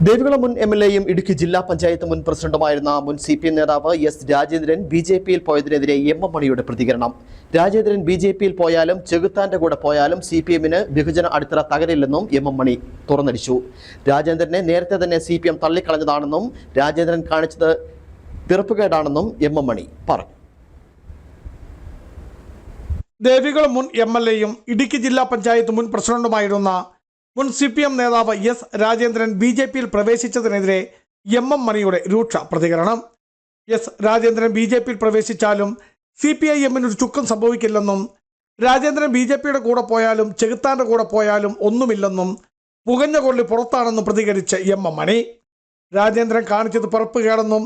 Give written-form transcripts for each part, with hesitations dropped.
ദേവികുളം മുൻ എംഎൽഎയും ഇടുക്കി ജില്ലാ പഞ്ചായത്ത് മുൻ പ്രസിഡന്റുമായിരുന്ന മുൻ സിപിഎം നേതാവ് എസ് രാജേന്ദ്രൻ ബിജെപിയിൽ പോയതിനെതിരെ എം എം മണിയുടെ പ്രതികരണം. രാജേന്ദ്രൻ ബിജെപിയിൽ പോയാലും ചെകുത്താന്റെ കൂടെ പോയാലും സിപിഎമ്മിന് വിഭജന അടിത്തറ തകരില്ലെന്നും എം എം മണി തുറന്നടിച്ചു. രാജേന്ദ്രനെ നേരത്തെ തന്നെ സിപിഎം തള്ളിക്കളഞ്ഞതാണെന്നും രാജേന്ദ്രൻ കാണിച്ചത് പിറപ്പുകേടാണെന്നും എം എം മണി പറഞ്ഞു. ദേവികുളം മുൻ എംഎൽഎയും ഇടുക്കി ജില്ലാ പഞ്ചായത്ത് മുൻ പ്രസിഡന്റുമായിരുന്ന മുൻ സിപിഎം നേതാവ് എസ് രാജേന്ദ്രൻ ബിജെപിയിൽ പ്രവേശിച്ചതിനെതിരെ എം എം മണിയുടെ രൂക്ഷ പ്രതികരണം. എസ് രാജേന്ദ്രൻ ബിജെപിയിൽ പ്രവേശിച്ചാലും സിപിഐഎമ്മിന് ഒരു ചുക്കും സംഭവിക്കില്ലെന്നും രാജേന്ദ്രൻ ബിജെപിയുടെ കൂടെ പോയാലും ചെകുത്താന്റെ കൂടെ പോയാലും ഒന്നുമില്ലെന്നും പുകഞ്ഞ കൊള്ളി പുറത്താണെന്നും പ്രതികരിച്ച് എം എം മണി. രാജേന്ദ്രൻ കാണിച്ചത് പിറപ്പുകേടെന്നും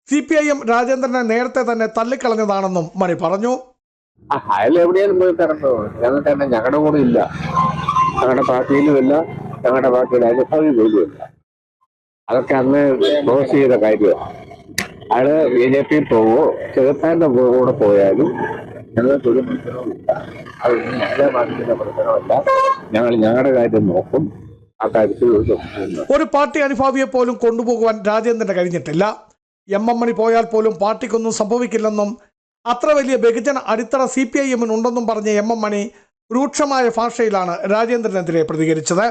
സിപിഐഎം രാജേന്ദ്രനെ നേരത്തെ തന്നെ തള്ളിക്കളഞ്ഞതാണെന്നും മണി പറഞ്ഞു. അയാൾ എവിടെയാലും പോയി തരണ്ടോ, ഞങ്ങൾക്ക് തന്നെ ഞങ്ങളുടെ കൂടെ ഇല്ല, ഞങ്ങളുടെ പാർട്ടിയിലുമില്ല, ഞങ്ങളുടെ പാർട്ടിയുടെ അനുഭവം പോലുമില്ല. അതൊക്കെ അന്ന് ക്ലോസ് ചെയ്ത കാര്യമാണ്. അയാള് ബിജെപിയിൽ പോവോ ചെകുത്താന്റെ കൂടെ പോയാലും ഞങ്ങൾക്കൊരു പ്രശ്നവുമില്ല. അതൊന്നും ഞങ്ങളുടെ പാർട്ടിയുടെ പ്രശ്നമല്ല. ഞങ്ങൾ ഞങ്ങളുടെ കാര്യം നോക്കും. ആ കാര്യത്തിൽ ഒരു പാർട്ടി അനുഭാവിയെ പോലും കൊണ്ടുപോകുവാൻ രാജേന്ദ്രന് കഴിഞ്ഞിട്ടില്ല. എം എം മണി പോയാൽ പോലും പാർട്ടിക്കൊന്നും സംഭവിക്കില്ലെന്നും അത്ര വലിയ ബഹുജന അടിത്തറ സിപിഐഎമ്മിന് ഉണ്ടെന്നും പറഞ്ഞ എം എം മണി രൂക്ഷമായ ഭാഷയിലാണ് രാജേന്ദ്രനെതിരെ പ്രതികരിച്ചത്.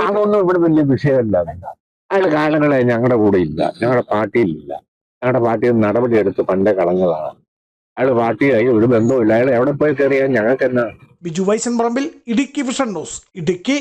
അതൊന്നും ഇവിടെ വലിയ വിഷയമല്ല. അയാൾ കാലങ്ങളെ ഞങ്ങളുടെ കൂടെ ഇല്ല, ഞങ്ങളുടെ പാർട്ടിയിലില്ല. ഞങ്ങളുടെ പാർട്ടിയിൽ നടപടിയെടുത്ത് പണ്ടേ കളഞ്ഞതാണ്. അയാൾ പാർട്ടിയായി ഒരു ബന്ധവുമില്ല. അയാൾ എവിടെ പോയി കയറിയാൽ ഞങ്ങൾക്ക് എന്നാ. ബിജു വൈസൻ പറമ്പിൽ, ഇടുക്കി വിഷൻ ന്യൂസ്, ഇടുക്കി.